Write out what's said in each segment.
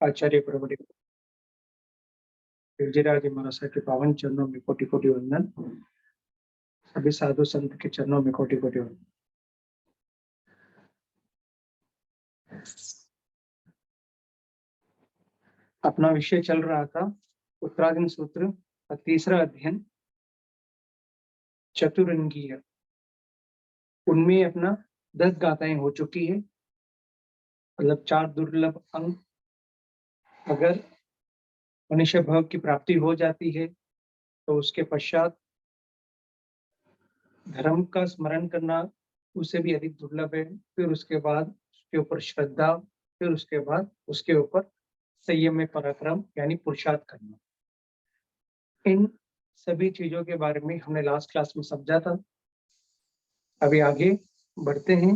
आचार्य प्रवरे विजयराज महाराज के पावन चरणों में कोटि कोटि वंदन। सभी साधु संत के चरणों में कोटि कोटि वंदन। अपना विषय चल रहा था उत्तराधीन सूत्र का तीसरा अध्ययन चतुरंगीय। उनमें अपना 10 गाथाएं हो चुकी है, मतलब 4 दुर्लभ अंग अगर मनुष्य भाव की प्राप्ति हो जाती है तो उसके पश्चात धर्म का स्मरण करना उससे भी अधिक दुर्लभ है। फिर उसके बाद उसके ऊपर श्रद्धा, फिर उसके बाद उसके ऊपर संयम में पराक्रम यानी पुरुषार्थ करना। इन सभी चीजों के बारे में हमने लास्ट क्लास में समझा था। अभी आगे बढ़ते हैं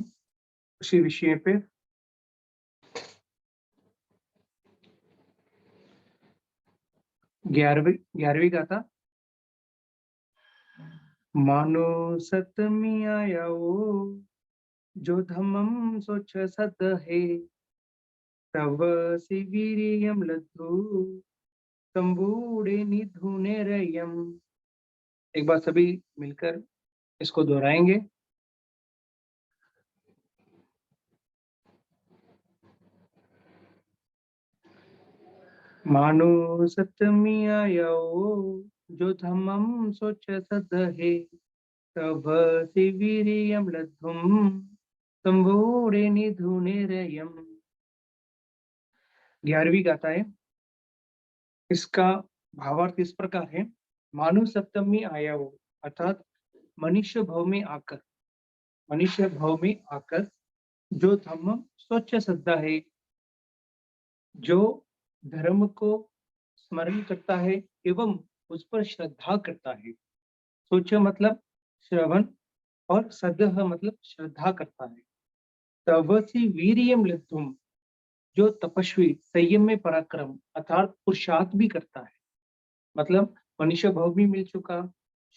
उसी विषय पे। ग्यारहवीं गाथा। मानो सतमी आया ओ जो धम्मम सोच सत है, तव शिवीरियम लद्धु तंबूड़े निधुने रयम। एक बार सभी मिलकर इसको दोहराएंगे। मानो सतमी आयो जो धम्मम सोच सद है, तब शिवीरियम लद्धुम तंबूड़े निधुने रयम। 11वीं गाथा है। इसका भावार्थ इस प्रकार है। मानु सप्तमी आया हो अर्थात मनुष्य भाव में आकर जो धम्म स्वच्छ श्रद्धा है, जो धर्म को स्मरण करता है एवं उस पर श्रद्धा करता है। सोच मतलब श्रवण और सदह मतलब श्रद्धा करता है। तवसी वीरियम लद्धुम जो तपस्वी संयम में पराक्रम अर्थात पुरुषार्थ भी करता है, मतलब मनुष्य भाव भी मिल चुका,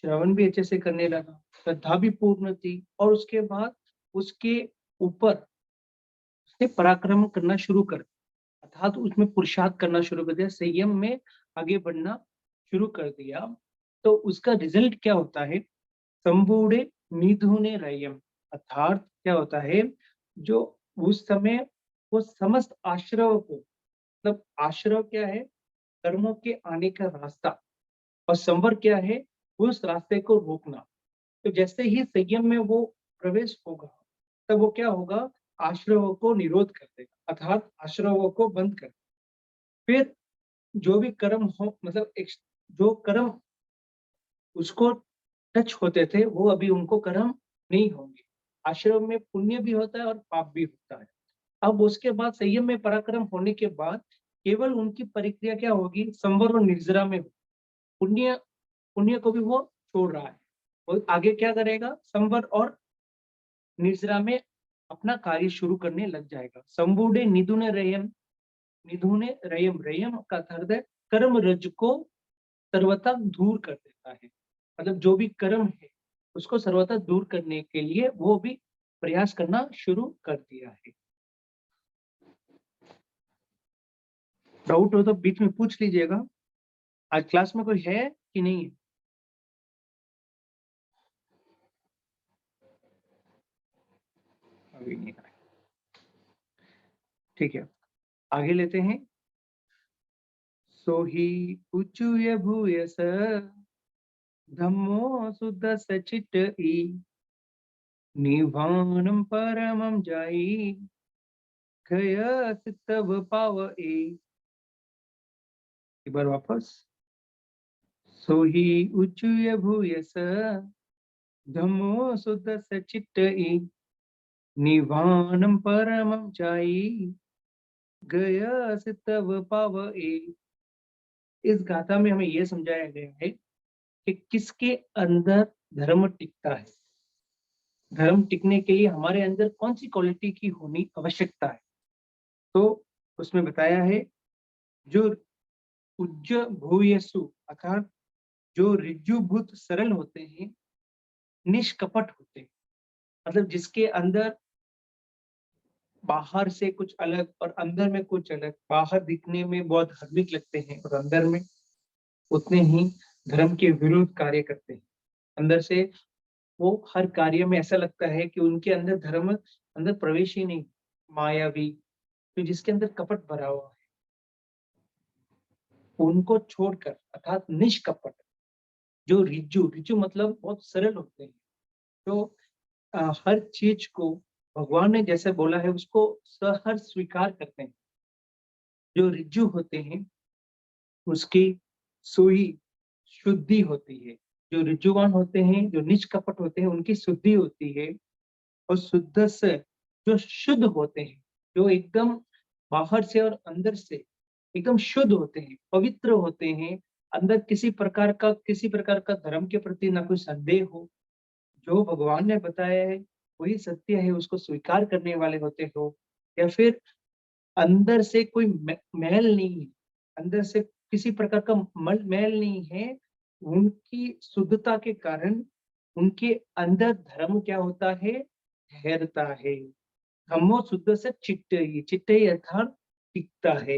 श्रवण भी अच्छे से करने लगा, श्रद्धा भी पूर्ण थी और उसके बाद उसके ऊपर उसने पराक्रम करना शुरू कर अर्थात उसमें पुरुषार्थ करना शुरू कर दिया, संयम में आगे बढ़ना शुरू कर दिया। तो उसका रिजल्ट क्या होता है? संबूढ़े निधुने रयम अर्थात क्या होता है? जो उस समय वो समस्त आश्रव को, मतलब आश्रव क्या है? कर्मों के आने का रास्ता, और संवर क्या है? उस रास्ते को रोकना। तो जैसे ही संयम में वो प्रवेश होगा तब वो क्या होगा? आश्रवों को निरोध कर देगा अर्थात आश्रवों को बंद कर। फिर जो भी कर्म हो, मतलब जो कर्म उसको टच होते थे वो अभी उनको कर्म नहीं होंगे। आश्रम में पुण्य भी होता है और पाप भी होता है। अब उसके बाद संयम में पराक्रम होने के बाद केवल उनकी प्रक्रिया क्या होगी? संवर और निर्जरा में। पुण्य पुण्य को भी वो छोड़ रहा है, वो आगे क्या करेगा? संवर और निर्जरा में अपना कार्य शुरू करने लग जाएगा। संबूढ़े निधुने रयम, निधुने रयम, रयम का अर्थ है कर्म रज को सर्वथा दूर कर देता है, मतलब जो भी कर्म है उसको सर्वथा दूर करने के लिए वो भी प्रयास करना शुरू कर दिया है। डाउट हो तो बीच में पूछ लीजिएगा। आज क्लास में कोई है कि नहीं है? अभी नहीं है, ठीक है, आगे लेते हैं। सोही उच्चुय भूयस धम्मो शुद्ध सचित ई, निवाणम परमम जाई खयस तब पाव ए। एक बार वापस। सोही उच्चुय भूयस धम्मो शुद्ध सचित ई, निवाणम परमम जाई गयस तब पाव ए। इस गाथा में हमें यह समझाया गया है कि किसके अंदर धर्म टिकता है। धर्म टिकने के लिए हमारे अंदर कौन सी क्वालिटी की होनी आवश्यकता है? तो उसमें बताया है जो उज्ज भूयसु अर्थात जो ऋजुभूत सरल होते हैं, निष्कपट होते हैं, मतलब जिसके अंदर बाहर से कुछ अलग और अंदर में कुछ अलग, बाहर दिखने में बहुत धार्मिक लगते हैं और अंदर में उतने ही धर्म के विरुद्ध कार्य करते हैं। अंदर से वो हर कार्य में ऐसा लगता है कि उनके अंदर धर्म अंदर प्रवेश ही नहीं, मायावी, तो जिसके अंदर कपट भरा हुआ है, उनको छोड़कर अर्थात निष्कपट, जो ऋजु, ऋजु मतलब बहुत सरल होते हैं, जो हर चीज को भगवान ने जैसे बोला है उसको सहर्ष स्वीकार करते हैं। जो ऋजु होते हैं उसकी सुई शुद्धि होती है। जो ऋजुवान होते हैं, जो निष्कपट होते हैं, उनकी शुद्धि होती है। और शुद्ध से जो शुद्ध होते हैं, जो एकदम बाहर से और अंदर से एकदम शुद्ध होते हैं, पवित्र होते हैं, अंदर किसी प्रकार का धर्म के प्रति ना कोई संदेह हो, जो भगवान ने बताया है वही सत्य है, उसको स्वीकार करने वाले होते हो, या फिर अंदर से कोई मैल नहीं है, अंदर से किसी प्रकार का मैल नहीं है, उनकी शुद्धता के कारण उनके अंदर धर्म क्या होता है, ठहरता है। धम्मो शुद्ध से चित्तई, चित्तई अर्थात टिकता है।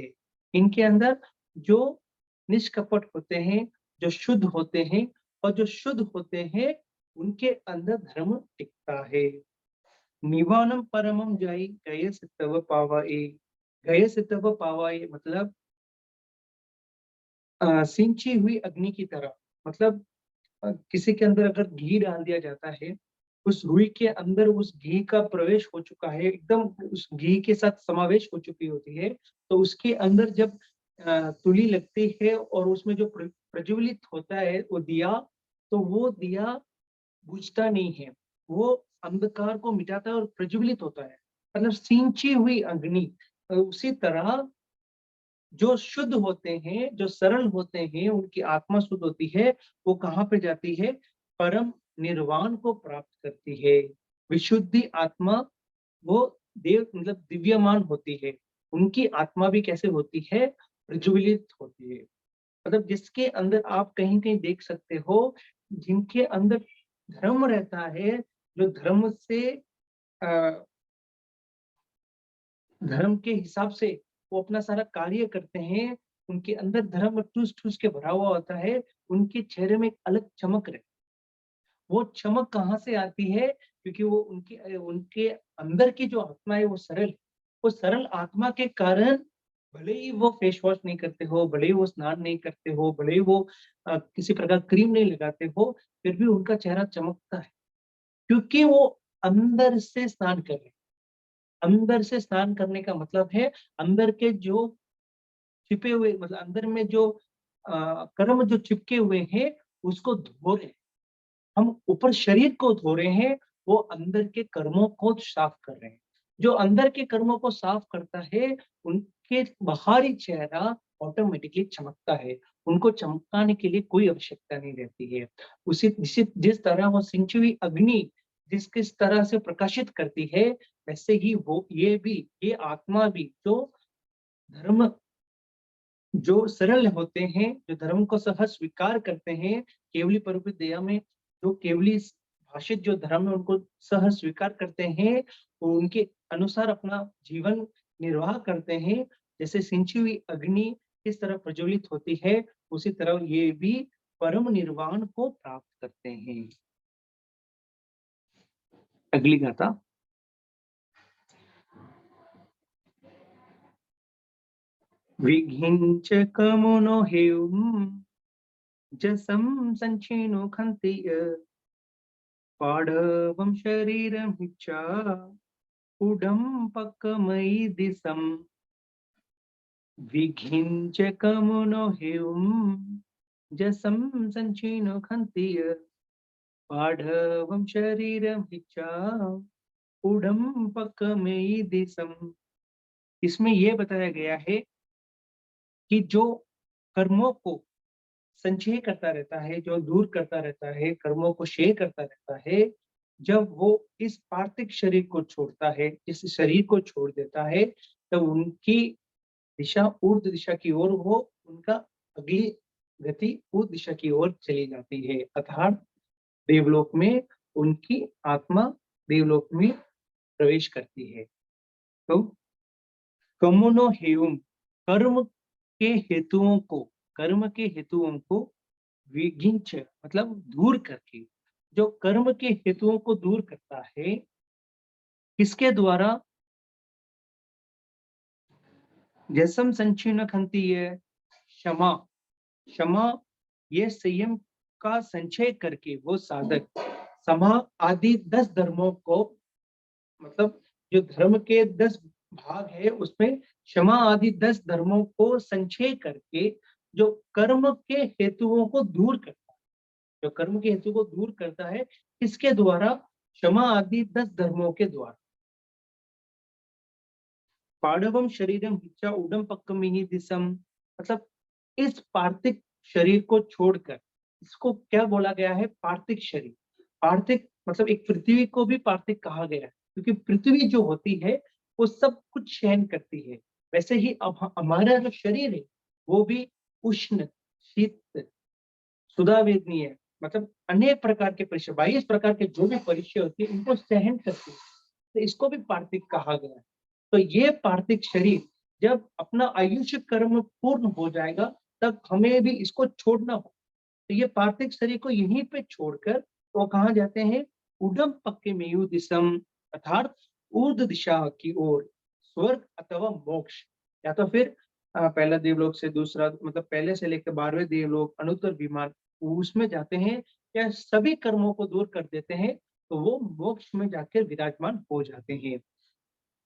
इनके अंदर जो निष्कपट होते हैं, जो शुद्ध होते हैं, और जो शुद्ध होते हैं उनके अंदर धर्म टिकता है। निवानम परमम जाई गये से तव पावाए, गये से तव पावाए मतलब सिंची हुई अग्नि की तरह, मतलब किसी के अंदर अगर घी डाल दिया जाता है, उस रुई के अंदर उस घी का प्रवेश हो चुका है, एकदम उस घी के साथ समावेश हो चुकी होती है, तो उसके अंदर जब तुली लगती है और उसमें जो प्रज्वलित होता है वो दिया, तो वो दिया बुझता नहीं है, वो अंधकार को मिटाता है और प्रज्वलित होता है, मतलब सिंची हुई अग्नि। उसी तरह जो शुद्ध होते हैं, जो सरल होते हैं, उनकी आत्मा शुद्ध होती है, वो कहाँ पे जाती है, परम निर्वाण को प्राप्त करती है। विशुद्धि आत्मा वो देव मतलब दिव्यमान होती है, उनकी आत्मा भी कैसे होती है, प्रज्वलित होती है। मतलब जिसके अंदर आप कहीं कहीं देख सकते हो, जिनके अंदर धर्म रहता है, जो धर्म से धर्म के हिसाब से वो अपना सारा कार्य करते हैं, उनके अंदर धर्म ठूस-ठूस के भरा हुआ होता है, उनके चेहरे में एक अलग चमक रहती है। वो चमक कहाँ से आती है? क्योंकि वो उनके अंदर की जो आत्मा है वो सरल है। वो सरल आत्मा के कारण भले ही वो फेस वॉश नहीं करते हो, भले ही वो स्नान नहीं करते हो, भले ही वो किसी प्रकार क्रीम नहीं लगाते हो, फिर भी उनका चेहरा चमकता है, क्योंकि वो अंदर से स्नान कर रहे हैं। अंदर से स्नान करने का मतलब है अंदर के जो छिपे हुए मतलब अंदर में जो कर्म जो चिपके हुए हैं उसको धो रहे हैं। हम ऊपर शरीर को धो रहे हैं, वो अंदर के कर्मों को साफ कर रहे हैं। जो अंदर के कर्मों को साफ करता है, उनके बाहरी चेहरा ऑटोमेटिकली चमकता है। उनको चमकाने के लिए कोई आवश्यकता नहीं रहती है। उसी जिस तरह वो सिंची हुई अग्नि जिस किस तरह से प्रकाशित करती है, वैसे ही वो ये आत्मा भी जो धर्म जो सरल होते हैं, जो धर्म को सहज स्वीकार करते हैं, केवली प्रभु दया में जो केवली भाषित जो धर्म है उनको सहज स्वीकार करते हैं, वो उनके अनुसार अपना जीवन निर्वाह करते हैं। जैसे सिंची हुई अग्नि किस तरह प्रज्वलित होती है, उसी तरह ये भी परम निर्वाण को प्राप्त करते हैं। अगली गाथा। विघिंच कमुनो हेउम जसं संचिनो खन्ति पाढवं शरीरमिच्छा उडं पक्कमयि दिशम् विघिञ्च कमुनो हेउं जसं संचिनो खन्ति पाढवं शरीरमिच्छा उडं पक्कमयि दिशम्। इसमें यह बताया गया है कि जो कर्मों को संचय करता रहता है, जो दूर करता रहता है, कर्मों को क्षय करता रहता है, जब वो इस पार्थिव शरीर को छोड़ता है, इस शरीर को छोड़ देता है, तब उनकी दिशा ऊर्ध्व दिशा की ओर वो उनका अगली गति ऊर्ध्व दिशा की ओर चली जाती है, अर्थात देवलोक में उनकी आत्मा देवलोक में प्रवेश करती है। तो कमुनो हेयम, कर्म के हेतुओं को विगिंच मतलब दूर करके, जो कर्म के हेतुओं को दूर करता है, किसके द्वारा? जैसम संचिन खंती है क्षमा, क्षमा ये संयम का संचय करके वो साधक समा आदि 10 धर्मों को, मतलब जो धर्म के 10 भाग है उसमें क्षमा आदि 10 धर्मों को संचय करके जो कर्म के हेतुओं को दूर करता है, जो कर्म के हेतु को दूर करता है, किसके द्वारा? क्षमा आदि 10 धर्मों के द्वारा। पाड़वम शरीरम हिच्चा उडम पक्कम ही दिसम, मतलब इस पार्थिव शरीर को छोड़कर, इसको क्या बोला गया है? पार्थिव शरीर। पार्थिव मतलब एक पृथ्वी को भी पार्थिव कहा गया है, क्योंकि पृथ्वी जो होती है वो सब कुछ सहन करती है। वैसे ही अब हमारा जो शरीर है वो भी उष्ण, शीत, सुधावेदनीय, मतलब अनेक प्रकार के परीक्षा, 22 प्रकार के जो भी परीक्षा होती है उनको सहन करती है, तो इसको भी पार्थिव कहा गया है। तो ये पार्थिव शरीर जब अपना आयुष्य कर्म पूर्ण हो जाएगा तब हमें भी इसको छोड़ना हो, तो ये पार्थिव शरीर को यहीं पे छोड़कर वो कहाँ जाते हैं? उडम पक्के मेयु दिशम, अर्थात ऊर्ध्व दिशा की ओर, स्वर्ग अथवा मोक्ष, या तो फिर पहला देवलोक से दूसरा, मतलब पहले से लेकर 12वें देवलोक, अनुत्तर विमान, उसमें जाते हैं, या सभी कर्मों को दूर कर देते हैं तो वो मोक्ष में जाकर विराजमान हो जाते हैं,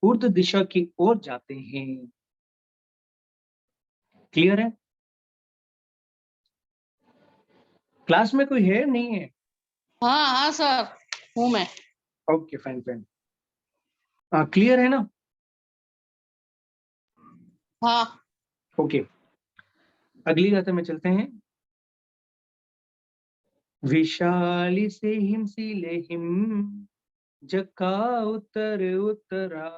ऊर्ध्व दिशा की ओर जाते हैं। क्लियर है? क्लास में कोई है नहीं है? हाँ हाँ सर, हूँ मैं। ओके फाइन फाइन, क्लियर है ना? हाँ ओके, अगली गाथा में चलते हैं। विशाली से हिमसीले हिम जका उत्तर उत्तरा,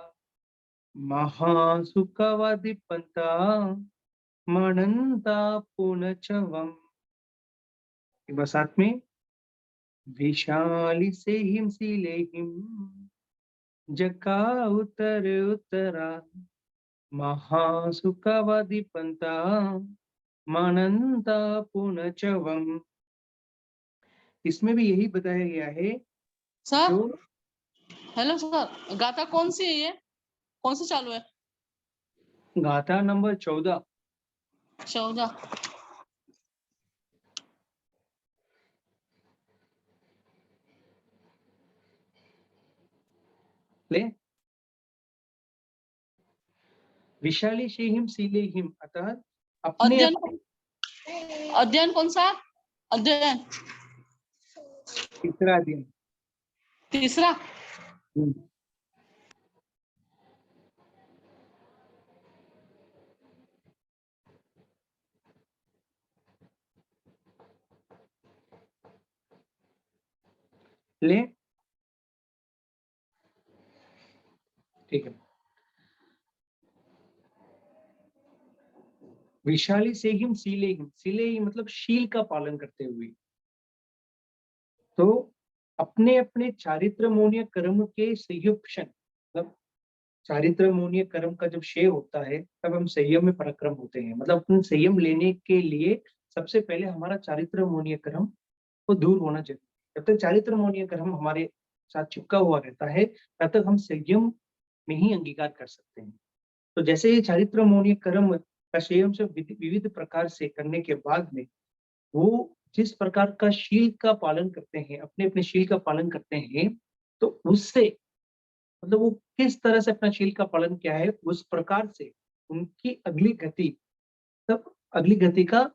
महासुखवादी पंता मनंता पुनचवम। एक बार साथ में, विशाली से हिमसीले हिम जका उत्तर उत्तरा, महासुखवादी पंता मनंता पुनचवम। इसमें भी यही बताया गया है सर। जो हेलो सर, गाथा कौन सी है ये? कौन सी चालू है? गाथा नंबर 14। 14। ले, विशाली से हिम सीले हिम, अर्थात अपने अध्ययन कौन सा? अध्ययन तीसरा दिन। तीसरा। ले, ठीक है। विशाली से हिम सीले हिम, सीले ही मतलब शील का पालन करते हुए, तो अपने अपने चारित्रमूर्य कर्म के संयुक्षण, मतलब चारित्रमूर्य कर्म का जब क्षय होता है तब हम संयम में पराक्रम होते हैं, मतलब अपन संयम लेने के लिए सबसे पहले हमारा चारित्रमूर्य कर्म को दूर होना चाहिए। जब तक चारित्रमूर्य कर्म हमारे साथ चिपका हुआ रहता है तब तक हम संयम में ही अंगीकार कर सकते हैं। तो जैसे ये चारित्रमूर्य कर्म का संयम से विविध प्रकार से करने के बाद में वो जिस प्रकार का शील का पालन करते हैं, अपने अपने शील का पालन करते हैं, तो उससे मतलब वो किस तरह से अपना शील का पालन किया है उस प्रकार से उनकी अगली गति, तब अगली गति का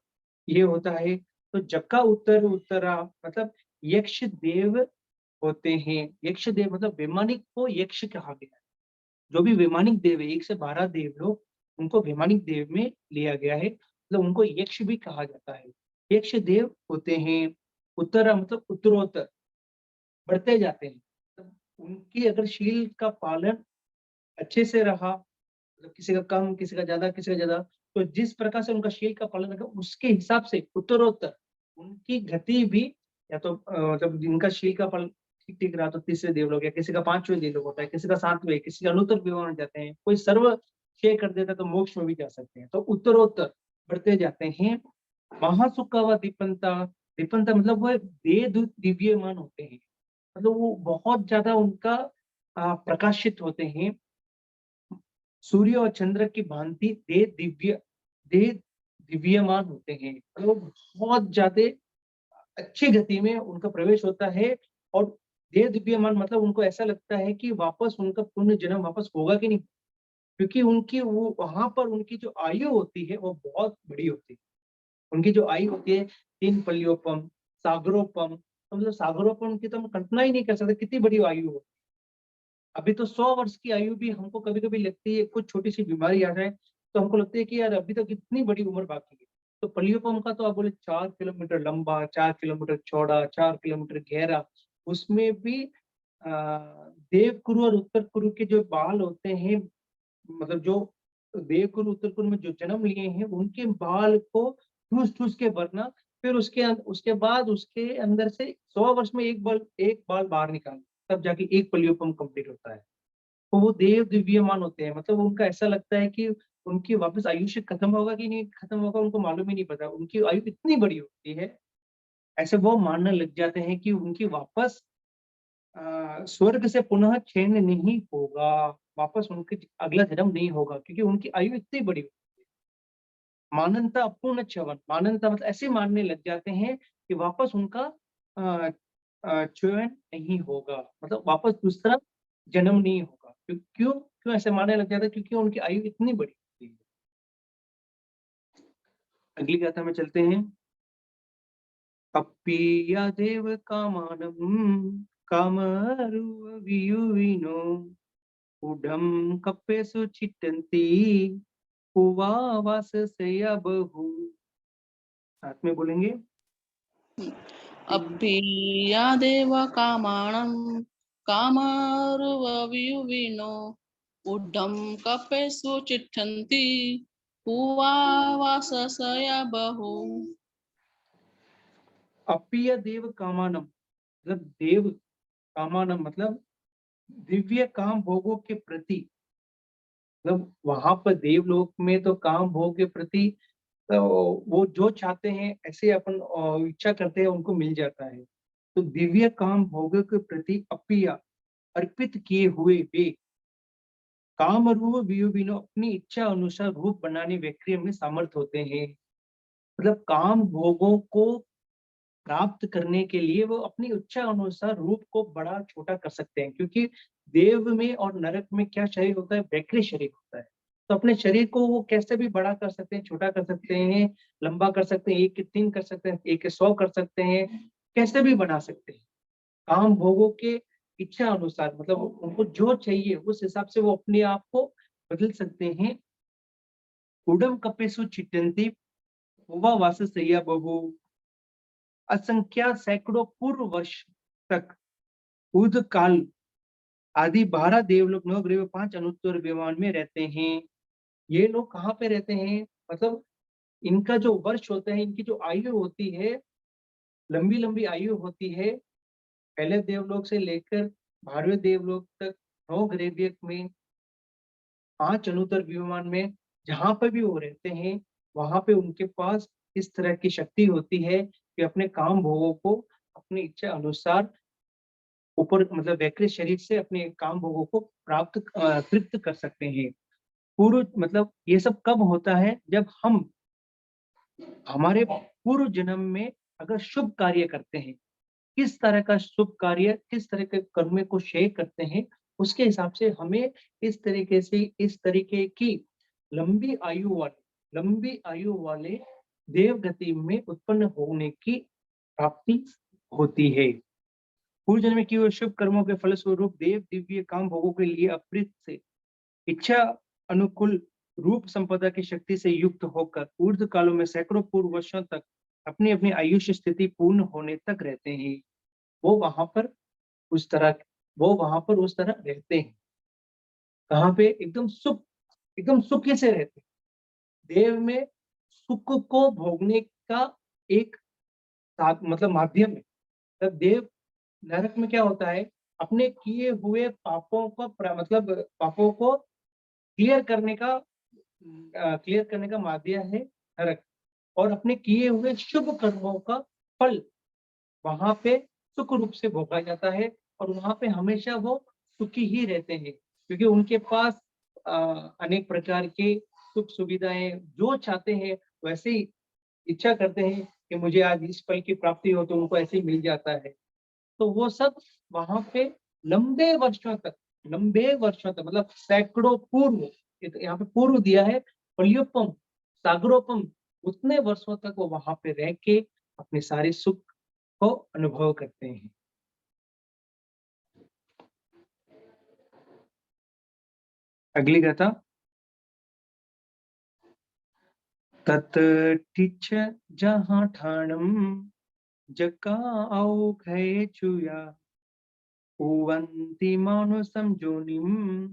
ये होता है। तो जक्का उत्तर उत्तरा मतलब यक्ष देव होते हैं, यक्ष देव मतलब वैमानिक को यक्ष कहा गया है। जो भी वैमानिक देव है, 1 से 12 देव लोग, उनको वैमानिक देव में लिया गया है, मतलब उनको यक्ष भी कहा जाता है। यक्ष देव होते हैं, उत्तरा मतलब उत्तरोत्तर बढ़ते जाते हैं। तो उनकी अगर शील का पालन अच्छे से रहा, मतलब किसी का कम, किसी का ज्यादा, किसी का ज्यादा, तो जिस प्रकार से उनका शील का पालन रखा उसके हिसाब से उत्तरोत्तर उनकी गति भी, या तो मतलब जिनका शील का पालन ठीक ठीक रहा तो तीसरे देवलोक, या किसी का 5वें देवलोक होता है, किसी का 7वें, किसी का अनुत्तर विमान जाते हैं, कोई सर्व क्षय कर देता है तो मोक्ष में भी जा सकते हैं। तो उत्तरोत्तर बढ़ते जाते हैं। महासुखा व दीपंता, दीपंता मतलब वो दिव्यमान होते हैं, मतलब वो बहुत ज्यादा उनका प्रकाशित होते हैं। सूर्य और चंद्र की भांति दे दिव्यमान होते हैं, मतलब वो बहुत ज्यादा अच्छी गति में उनका प्रवेश होता है। और देह दिव्यमान मतलब उनको ऐसा लगता है कि वापस उनका पुण्य जन्म वापस होगा कि नहीं, क्योंकि उनकी वो वहां पर उनकी जो आयु होती है वो बहुत बड़ी होती है। उनकी जो आयु होती है 3 पल्योपम, सागरोपम, तो मतलब सागरोपम की तो हम कल्पना ही नहीं कर सकते कितनी बड़ी आयु हो। अभी तो 100 वर्ष की आयु भी हमको कभी कभी लगती है, कुछ छोटी सी बीमारी आ जाए तो हमको लगता है कि यार अभी तो कितनी बड़ी उम्र बाकी है। तो पलियोपम का तो आप बोले 4 किलोमीटर लंबा, 4 किलोमीटर चौड़ा, 4 किलोमीटर गहरा, उसमें भी देव कुरु और उत्तर कुरु के जो बाल होते हैं, मतलब जो देव कुरु उत्तर कुरु में जो जन्म लिए हैं उनके बाल को ठूस ठूस के भरना, फिर उसके बाद उसके अंदर से 100 वर्ष में एक बाल बाहर निकालना, तब जाके एक पलियोपम कंप्लीट होता है। तो वो देव दिव्यमान होते हैं, मतलब उनका ऐसा लगता है कि उनकी वापस आयुष्य खत्म होगा कि नहीं खत्म होगा उनको मालूम ही नहीं पता, उनकी आयु इतनी बड़ी होती है। ऐसे वो मानने लग जाते हैं कि उनकी वापस स्वर्ग से पुनः क्षय नहीं होगा, वापस उनके अगला जन्म नहीं होगा, क्योंकि उनकी आयु इतनी बड़ी होती है। माननता अपूर्ण च्यवन, माननता मतलब ऐसे मानने लग जाते हैं कि वापस उनका अ, च्यवन नहीं होगा, मतलब वापस दूसरा जन्म नहीं होगा। क्यों क्यों ऐसे मानने लग जाता है, क्योंकि उनकी आयु इतनी बड़ी होती है। अगली गाथा में चलते हैं। अप्पिया देव कामानम कामरुवियुविनो उडम कप्पेसु चिट्टन्ति उवावासस्य बहु। साथ में बोलेंगे। अपि यादेव कामाणं कामारुववियुविनो ऊढं कपेषु चिट्ठन्ति पुवावाससय बहु। अप्पिय देव कामानम मतलब देव कामानम मतलब दिव्य काम भोगों के प्रति, मतलब वहां पर देवलोक में तो काम भोग के प्रति तो वो जो चाहते हैं ऐसे अपन इच्छा करते हैं उनको मिल जाता है। तो दिव्य काम भोगों के प्रति अपिया अर्पित किए हुए वे काम रूप विनो अपनी इच्छा अनुसार रूप बनाने व्यक्ति में सामर्थ होते हैं। मतलब काम भोगों को प्राप्त करने के लिए वो अपनी इच्छा अनुसार रूप को बड़ा छोटा कर सकते हैं, क्योंकि देव में और नरक में क्या शरीर होता है, वैकृत शरीर होता है। तो अपने शरीर को वो कैसे भी बड़ा कर सकते हैं, छोटा कर सकते हैं, लंबा कर सकते हैं, 1 के 3 कर सकते हैं, 1 के 100 कर सकते हैं, कैसे भी बना सकते हैं। काम भोगों के इच्छा अनुसार, मतलब उनको जो चाहिए उस हिसाब से वो अपने आप को बदल सकते हैं। उडम कपेसु चिटंती हुआ वाससैया बहु, असंख्या सैकड़ों पूर्व वर्ष तक उद काल आदि 12 देवलोक, 9 ग्रह, 5 अनुत्तर विमान में रहते हैं। ये लोग कहाँ पे रहते हैं, मतलब इनका जो वर्ष होता है, इनकी जो आयु होती है, लंबी लंबी आयु होती है। पहले देवलोक से लेकर 12वें देवलोक तक 9 ग्रह में, 5 अनुत्तर विमान में, जहां पर भी वो रहते हैं वहां पे उनके पास इस तरह की शक्ति होती है कि अपने काम भोगों को अपनी इच्छा अनुसार ऊपर, मतलब वैकृत शरीर से अपने काम भोगों को तृप्त कर सकते हैं। पूर्व मतलब ये सब कब होता है, जब हम हमारे पूर्व जन्म में अगर शुभ कार्य करते हैं, किस तरह का शुभ कार्य, किस तरह के कर्म को शेयर करते हैं, उसके हिसाब से हमें इस तरीके की लंबी आयु वाले देव गति में उत्पन्न होने की प्राप्ति होती है। पूर्व जन्म में किए हुए शुभ कर्मों के फलस्वरूप देव दिव्य काम भोगों के लिए अप्रित से इच्छा अनुकूल रूप संपदा की शक्ति से युक्त होकर ऊर्ध्व कालों में सैकड़ों पूर्व वर्षों तक अपनी अपनी आयुष्य स्थिति पूर्ण होने तक रहते हैं। वो वहां पर उस तरह वो वहां पर उस तरह रहते हैं। कहाँ पे, एकदम सुख से रहते हैं। देव में सुख को भोगने का एक मतलब माध्यम है। तब देव नरक में क्या होता है, अपने किए हुए पापों को मतलब पापों को क्लियर करने का माध्यम है नरक, और अपने किए हुए शुभ कर्मों का फल वहां पे सुख रूप से भोगा जाता है, और वहां पे हमेशा वो सुखी ही रहते हैं, क्योंकि उनके पास अनेक प्रकार के सुख सुविधाएं जो चाहते हैं वैसे ही इच्छा करते हैं कि मुझे आज इस फल की प्राप्ति हो, तो उनको ऐसे ही मिल जाता है। तो वो सब वहां पे लंबे वर्षों तक मतलब सैकड़ों पूर्व, यहाँ पे पूर्व दिया है, पलियोपम सागरोपम, उतने वर्षों तक वो वहां पे रह के अपने सारे सुख को अनुभव करते हैं। अगली गाथा। तत टिच्छ जहाँ ठाणम जका आओ खये चुया उवंती मानुसम जोनिम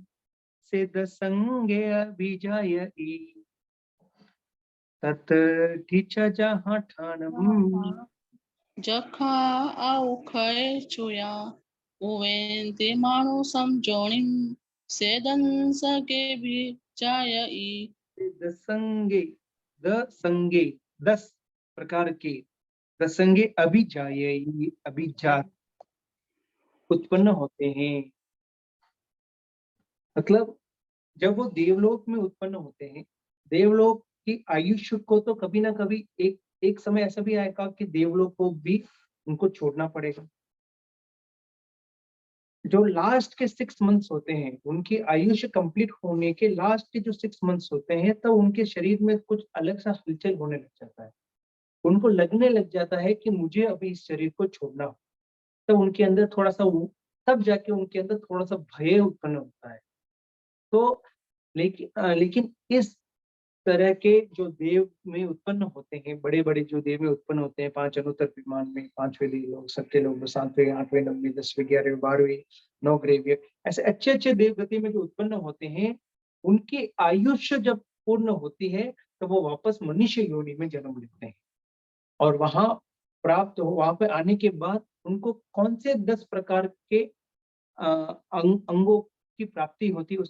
सिद्ध संगे अभिजायई। तत टिच्छ जहाँ ठाणम जखा आउखय चुया उवेंते मानु समजोनिम सेदन सके भी जायई। सिद्ध संगे, द संगे 10 प्रकार के, द संगे अभिजायई, अभिजात उत्पन्न होते हैं। मतलब जब वो देवलोक में उत्पन्न होते हैं, देवलोक की आयुष्य को तो कभी ना कभी एक एक समय ऐसा भी आएगा कि देवलोक को भी उनको छोड़ना पड़ेगा। जो लास्ट के 6 मंथ्स होते हैं, उनकी आयुष्य कंप्लीट होने के लास्ट के जो 6 मंथ्स होते हैं, तब उनके शरीर में कुछ अलग सा हलचल होने लग जाता है। उनको लगने लग जाता है कि मुझे अभी इस शरीर को छोड़ना हो। तब उनके अंदर तब जाके उनके अंदर थोड़ा सा भय उत्पन्न होता है। तो लेकिन इस तरह के जो देव में उत्पन्न होते हैं, बड़े बड़े जो देव में उत्पन्न होते हैं, 5 अनुत्तर विमान में, 5वें लोग, 7वें लोग, 7वें, 8वें, 9वें, 10वें, 11वें, 12वें, 9 ग्रेवियर, ऐसे अच्छे अच्छे देवगति में जो उत्पन्न होते हैं, उनकी आयुष्य जब पूर्ण होती है तो वो वापस मनुष्य योनि में जन्म लेते हैं, और वहां पे आने के बाद उनको कौन से 10 प्रकार के अंगों की प्राप्ति होती है,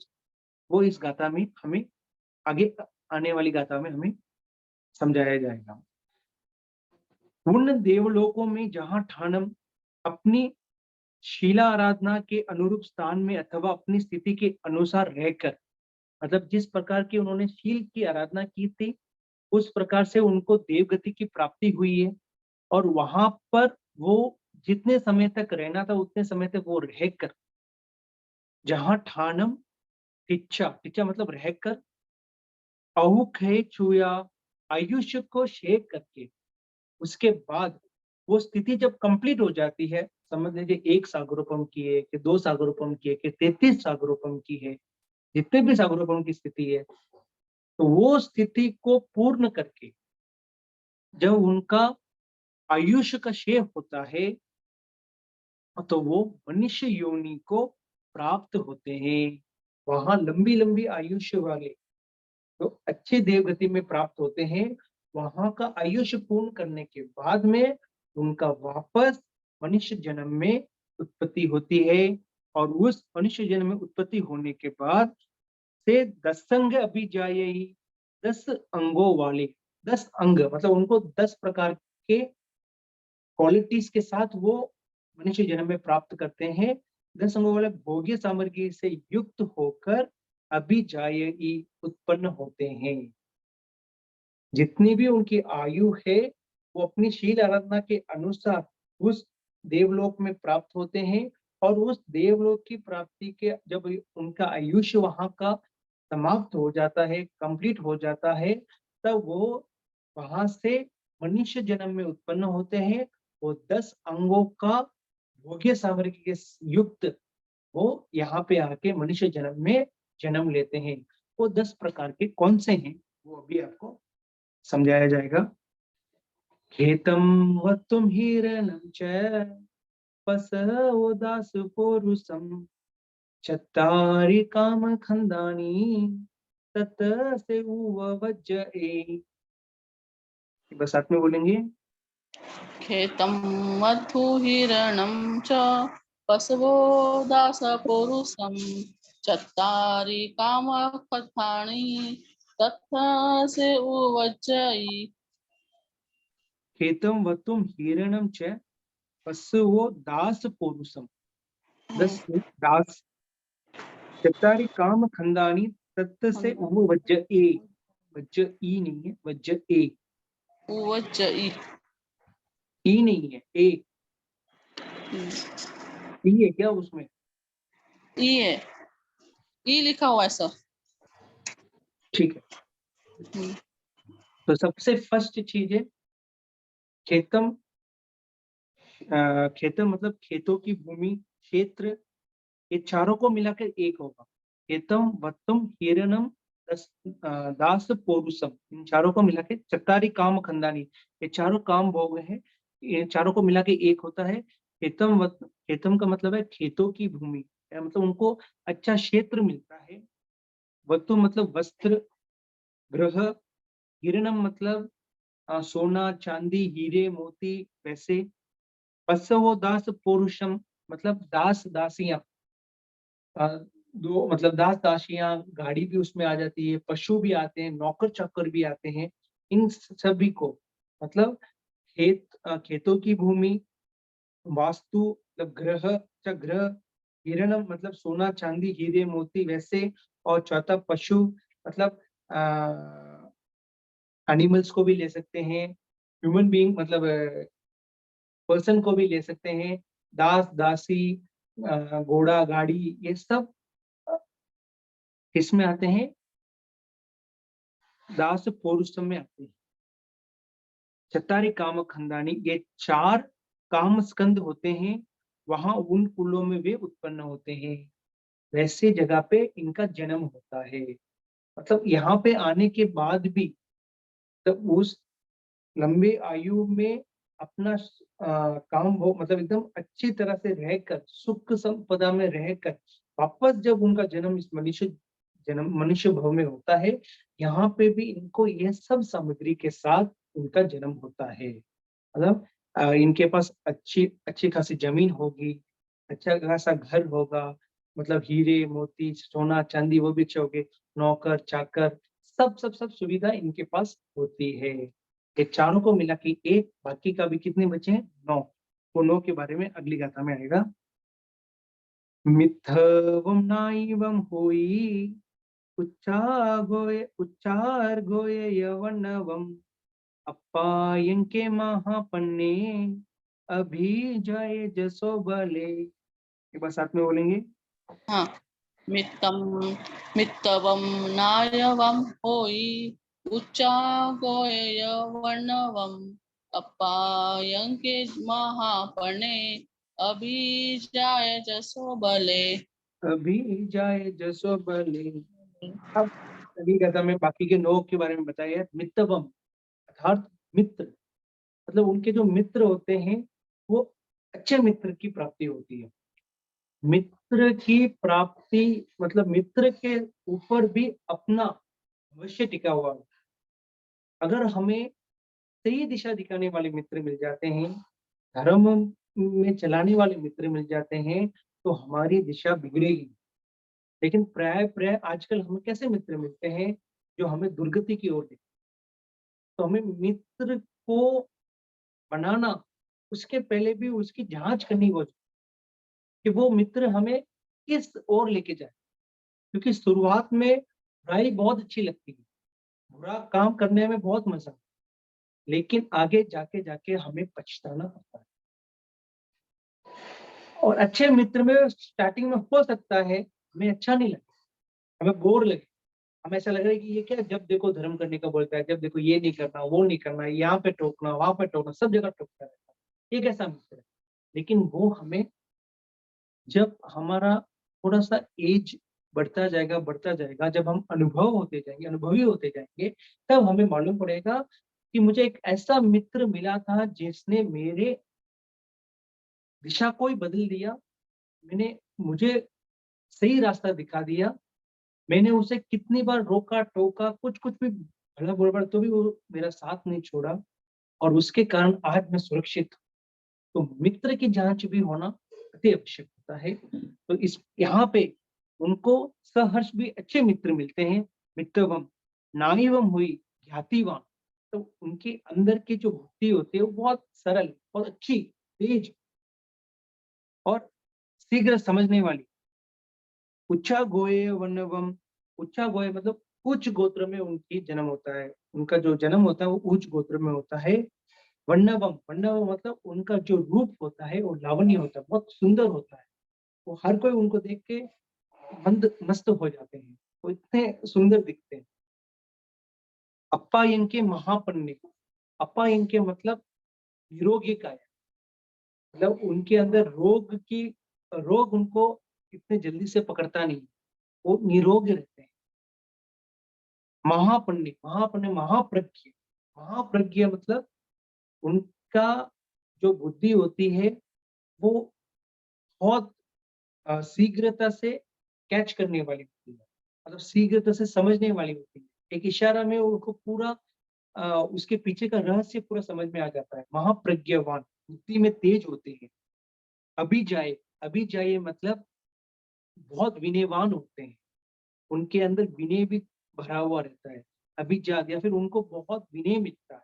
वो इस गाथा में हमें आगे आने वाली गाथा में हमें समझाया जाएगा। पूर्ण देवलोकों में जहां ठाणम अपनी शीला आराधना के अनुरूप स्थान में अथवा अपनी स्थिति के अनुसार रहकर, मतलब जिस प्रकार की उन्होंने शील की आराधना की थी उस प्रकार से उनको देवगति की प्राप्ति हुई है, और वहां पर वो जितने समय तक रहना था उतने समय तक वो रहकर, जहां ठाणम टिच्चा, टिच्चा मतलब रहकर, अहुक है छुया, आयुष्य को शेक करके, उसके बाद वो स्थिति जब कंप्लीट हो जाती है, समझ लीजिए 1 सागरोपम की है कि 2 सागरोपम की है कि 33 सागरोपम की है, जितने भी सागरोपम की स्थिति है, तो वो स्थिति को पूर्ण करके जब उनका आयुष्य का शेष होता है, तो वो मनुष्य योनि को प्राप्त होते हैं। वहां लंबी लंबी आयुष्य वाले तो अच्छे देवगति में प्राप्त होते हैं। वहां का आयुष्य पूर्ण करने के बाद में उनका वापस मनुष्य जन्म में उत्पत्ति होती है, और उस मनुष्य जन्म में उत्पत्ति होने के बाद से 10 अंग अभिजायई, 10 अंगों वाले, 10 अंग मतलब उनको 10 प्रकार के क्वालिटीज के साथ वो मनुष्य जन्म में प्राप्त करते हैं। 10 अंगों वाले भोग्य सामग्री से युक्त होकर अभिजायई उत्पन्न होते हैं। जितनी भी उनकी आयु है वो अपनी शील आराधना के अनुसार उस देवलोक में प्राप्त होते हैं, और उस देवलोक की प्राप्ति के जब उनका आयुष्य वहां का समाप्त हो जाता है, कंप्लीट हो जाता है, तब वो वहां से मनुष्य जन्म में उत्पन्न होते हैं। वो 10 अंगों का भोग्य सामग्री के युक्त वो यहाँ पे आके मनुष्य जन्म में जन्म लेते हैं। वो 10 प्रकार के कौन से हैं वो अभी आपको समझाया जाएगा। खेतम वत्तुम हिरणं च पशवो पोरुषम चत्तारि काम खंदानी तत से उवज्जए। बस साथ में बोलेंगे। खेतं मधुहिरणं च पशवो दासपौरुषं चत्तारि कामकथानि तथा से उवच्चयि। खेतम वतुम हिरणम च पशुवो दास पोरुषम। दस दास चतारी काम खंदानी तत्त से उव वज्ज ए। वज्ज ई नहीं है, वज्ज ए। उवच्चयि। ई नहीं है, ए। ई है क्या उसमें? ई है, ई लिखा हुआ है सर। ठीक है, तो सबसे फर्स्ट चीज है खेतम। खेतम मतलब खेतों की भूमि, क्षेत्र, ये चारों को मिलाकर एक होगा। खेतम वत्तम हिरणम दास पौरुषम, इन चारों को मिलाके चट्टारी काम खंदानी, ये चारों काम भोग हैं, ये चारों को मिला के एक होता है खेतम। खेतम का मतलब है खेतों की भूमि, मतलब उनको अच्छा क्षेत्र मिलता है। वत्तु मतलब वस्त्र, गृह, हिरणम मतलब सोना चांदी हीरे मोती वैसे। पशवो दास पौरुषम मतलब दास दासियां, दो मतलब दास दासियां, गाड़ी भी उसमें आ जाती है, पशु भी आते हैं, नौकर चाकर भी आते हैं। इन सभी को मतलब खेतों की भूमि, वास्तु मतलब ग्रह, हिरणम मतलब सोना चांदी हीरे मोती वैसे, और चौथा पशु मतलब एनिमल्स को भी ले सकते हैं, ह्यूमन बीइंग मतलब पर्सन को भी ले सकते हैं, दास दासी, घोड़ा गाड़ी, ये सब किसमें आते हैं? दास पौरुषम में आते हैं। चतारी काम खंदानी, ये चार काम स्कंद होते हैं, वहां उन कुलों में वे उत्पन्न होते हैं, वैसे जगह पे इनका जन्म होता है। मतलब यहाँ पे आने के बाद भी तब उस लंबे आयु में अपना काम हो मतलब एकदम अच्छी तरह से रहकर सुख संपदा में रहकर वापस जब उनका जन्म इस मनुष्य भव में होता है, यहाँ पे भी इनको यह सब सामग्री के साथ उनका जन्म होता है। मतलब इनके पास अच्छी अच्छी खासी जमीन होगी, अच्छा खासा घर होगा, मतलब हीरे मोती सोना चांदी वो भी अच्छे होंगे, नौकर चाकर सब सुविधा इनके पास होती है। ये चारों को मिला के एक, बाकी का भी कितने बचे हैं? 9। वो 9 के बारे में अगली गाथा में आएगा। मिथवम नाइवम होई उच्चार गोये यवनवम अप्पायंके महापन्ने अभी जाए जसो बले। एक बार साथ में बोलेंगे। हाँ, मित्तम मित्तवम नायवम होई उच्चागोय वर्णवम अपायंके महापणे अभिजाय जसो बले। अभी जाए जसो बले। अब अगली कथा में बाकी के 9 के बारे में बताया है। मित्तवम अर्थात मित्र, मतलब उनके जो मित्र होते हैं वो अच्छे मित्र की प्राप्ति होती है। मित्र की प्राप्ति मतलब मित्र के ऊपर भी अपना भविष्य टिका हुआ है। अगर हमें सही दिशा दिखाने वाले मित्र मिल जाते हैं, धर्म में चलाने वाले मित्र मिल जाते हैं, तो हमारी दिशा बिगड़ेगी। लेकिन प्राय प्राय आजकल हमें कैसे मित्र मिलते हैं? जो हमें दुर्गति की ओर ले। तो हमें मित्र को बनाना, उसके पहले भी उसकी जांच करनी होगी कि वो मित्र हमें किस ओर लेके जाए। क्योंकि शुरुआत में बुराई बहुत अच्छी लगती है, बुरा काम करने में बहुत मजा आता है, लेकिन आगे जाके जाके हमें पछताना पड़ता है। और अच्छे मित्र में स्टार्टिंग में हो सकता है हमें अच्छा नहीं लगे, हमें बोर लगे, हमें ऐसा लग रहा है कि ये क्या, जब देखो धर्म करने का बोलता है, जब देखो ये नहीं करना वो नहीं करना, यहाँ पे टोकना वहां पे टोकना, सब जगह टोकता रहता है। ये कैसा मित्र है? लेकिन वो हमें जब हमारा थोड़ा सा एज बढ़ता जाएगा, जब हम अनुभव होते जाएंगे, अनुभवी होते जाएंगे, तब हमें मालूम पड़ेगा कि मुझे एक ऐसा मित्र मिला था जिसने मेरे दिशा को ही बदल दिया। मैंने मुझे सही रास्ता दिखा दिया। मैंने उसे कितनी बार रोका टोका, कुछ कुछ भी भला बुरा तो भी वो मेरा साथ नहीं छोड़ा। और उसके कारण आज मैं सुरक्षित हूँ। तो मित्र की जांच भी होना अति आवश्यक होता है। तो इस यहाँ पे उनको सहर्ष भी अच्छे मित्र मिलते हैं। मित्रवम नारीवम हुई ख्यातिवान। तो उनके अंदर की जो बुद्धि होती है वो बहुत सरल और अच्छी, तेज और शीघ्र समझने वाली। उच्चा गोये वन्नवम, उच्चा गोये मतलब उच्च गोत्र में उनकी जन्म होता है। उनका जो जन्म होता है वो उच्च गोत्र में होता है। वन्नवम, वन्नवम मतलब उनका जो रूप होता है वो लावण्य होता है, बहुत सुंदर होता है। वो हर कोई उनको देख के मंद मस्त हो जाते हैं, वो इतने सुंदर दिखते हैं। अप्पा इनके महापन्ने, अप्पा इनके मतलब निरोगी काया, मतलब उनके अंदर रोग उनको इतने जल्दी से पकड़ता नहीं, वो निरोग रहते हैं। महापन्ने, महापन्ने महाप्रज्ञ, महाप्रज्ञ मतलब उनका जो बुद्धि होती है वो बहुत शीघ्रता से कैच करने वाली होती है, मतलब शीघ्रता से समझने वाली होती है। एक इशारा में उनको पूरा उसके पीछे का रहस्य पूरा समझ में आ जाता है। महाप्रज्ञावान, बुद्धि में तेज होते हैं। अभिजाय, अभिजाय मतलब बहुत विनयवान होते हैं, उनके अंदर विनय भी भरा हुआ रहता है। अभिजात या फिर उनको बहुत विनय मिलता है।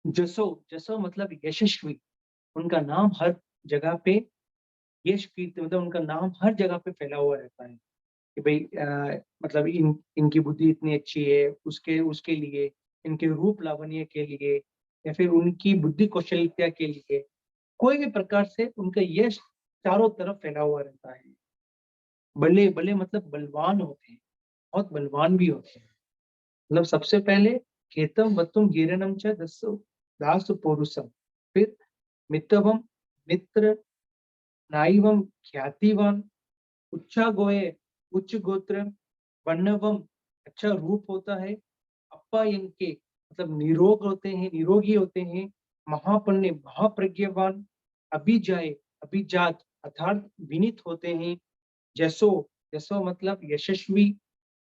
जसो, जसो मतलब यशस्वी, उनका नाम हर जगह पे, यश कीर्ति मतलब उनका नाम हर जगह पे फैला हुआ रहता है कि भाई मतलब इनकी बुद्धि इतनी अच्छी है, उसके उसके लिए, इनके रूप लावण्य के लिए या फिर उनकी बुद्धि कौशलता के लिए, कोई भी प्रकार से उनका यश चारों तरफ फैला हुआ रहता है। बले, बले मतलब बलवान होते हैं, बहुत बलवान भी होते हैं। मतलब सबसे पहले खेतम वतुम गिरनम च दस्सु दासु पौरुषम, फिर मित्रवम, मित्र, नाइवम ख्यातिवान, उच्चा गोये उच्च गोत्र, वर्णवम अच्छा रूप होता है, अप्पा इनके मतलब निरोग होते हैं, निरोगी होते हैं, महापन्ने महाप्रज्ञावान, अभिजाय अभिजात अर्थात विनीत होते हैं, जसो, जसो मतलब यशस्वी,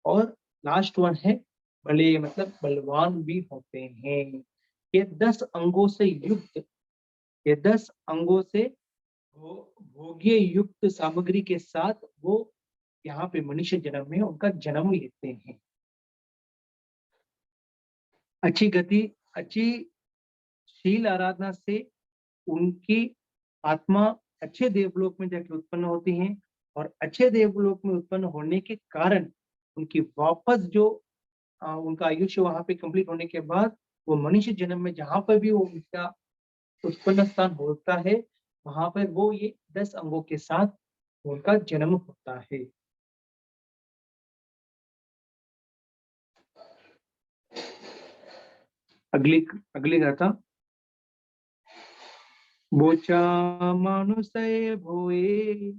और लास्ट वन है भले मतलब बलवान भी होते हैं। ये 10 अंगों से युक्त, ये 10 अंगों से भोग्य युक्त सामग्री के साथ वो यहाँ पे मनुष्य जन्म में उनका जन्म लेते हैं। अच्छी गति, अच्छी शील आराधना से उनकी आत्मा अच्छे देवलोक में जाके उत्पन्न होती है, और अच्छे देवलोक में उत्पन्न होने के कारण उनकी वापस जो उनका आयुष्य वहां पे कंप्लीट होने के बाद वो मनुष्य जन्म में जहां पर भी वो उनका उत्पन्न स्थान होता है, वहां पर वो ये 10 अंगों के साथ उनका जन्म होता है। अगली अगली गाथा। बोचा मानुषय भोए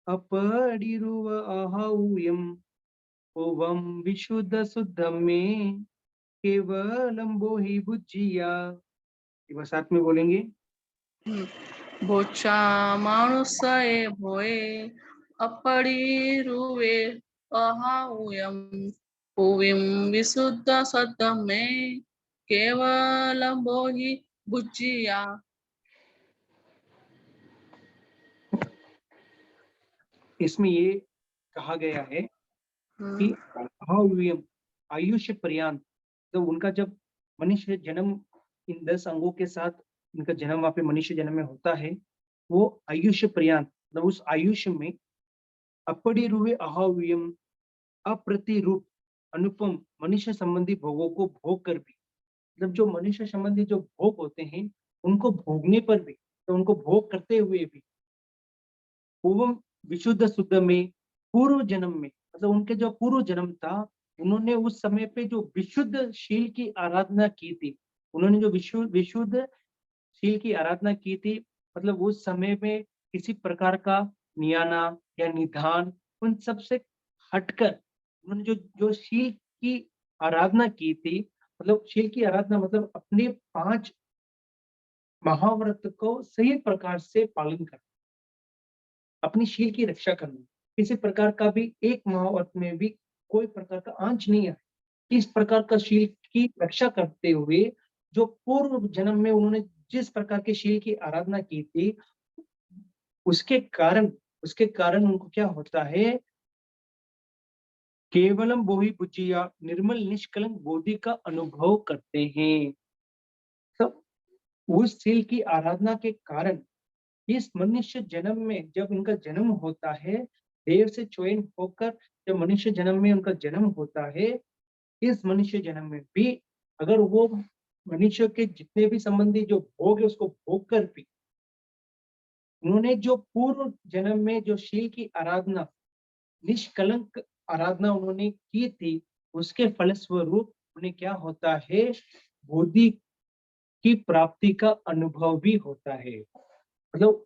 अपरिरुव अहौयम ओवम विशुद्ध शुद्ध में केवलम बोहि बुज्जिया। एक बार साथ में बोलेंगे। बोचा मानुषये भोए अपरिरुवे अहाउयम भुविम विशुद्ध सद्म में केवलम बोहि बुज्जिया। इसमें ये कहा गया है कि अहौयम आयुष्य पर्यंत, तो उनका जब मनुष्य जन्म इन 10 अंगों के साथ उनका जन्म वहां पे मनुष्य जन्म में होता है, वो आयुष्य पर्यंत मतलब उस आयुष्य में अपरिरुवे अहौयम अप्रतिरूप अनुपम मनुष्य संबंधी भोगों को भोग कर भी, मतलब जो मनुष्य संबंधी जो भोग होते हैं उनको भोगने पर भी, तो उनको भोग करते हुए भी पूर्व विशुद्ध शुद्ध में पूर्व जन्म में, मतलब उनके जो पूर्व जन्म था उन्होंने उस समय पे जो विशुद्ध शील की आराधना की थी, उन्होंने जो विशुद्ध विशुद्ध शील की आराधना की थी, मतलब उस समय में किसी प्रकार का नियाना या निधान उन सब से हटकर उन्होंने जो जो शील की आराधना की थी, मतलब शील की आराधना मतलब अपने 5 महाव्रत को सही प्रकार से पालन करना, अपनी शील की रक्षा करना, किसी प्रकार का भी एक महाव्रत में भी कोई प्रकार का आंच नहीं आए, इस प्रकार का शील की रक्षा करते हुए जो पूर्व जन्म में उन्होंने जिस प्रकार के शील की आराधना की थी, उसके कारण उसके कारण उनको क्या होता है, केवलम बोहि बुझिया निर्मल निष्कलंक बोधि का अनुभव करते हैं। तब उस शील की आराधना के कारण इस मनुष्य जन्म में जब उनका जन्म होता है, देव से चयन होकर जब मनुष्य जन्म में उनका जन्म होता है, इस मनुष्य जन्म में भी अगर वो मनुष्य के जितने भी संबंधी जो भोग है उसको भोग कर भी उन्होंने जो पूर्व जन्म में जो शील की आराधना, निष्कलंक आराधना उन्होंने की थी, उसके फलस्वरूप उन्हें क्या होता है, बोधि की प्राप्ति का अनुभव भी होता है। मतलब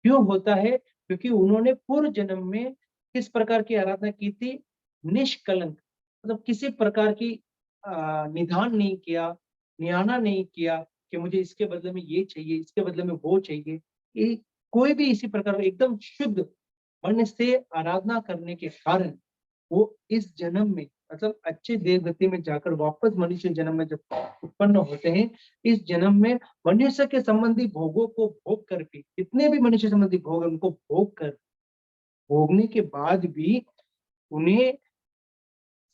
क्यों होता है? क्योंकि उन्होंने पूर्व जन्म में किस प्रकार की आराधना की थी? निष्कलंक, मतलब किसी प्रकार की निधान नहीं किया, नियाना नहीं किया कि मुझे इसके बदले में ये चाहिए, इसके बदले में वो चाहिए। ये कोई भी इसी प्रकार एकदम शुद्ध मन से आराधना करने के कारण वो इस जन्म में मतलब अच्छे देव गति में जाकर वापस मनुष्य जन्म में जब उत्पन्न होते हैं, इस जन्म में मनुष्य के संबंधी भोगों को भोग कर भी, जितने भी मनुष्य संबंधी भोग है उनको भोग कर, भोगने के बाद भी उन्हें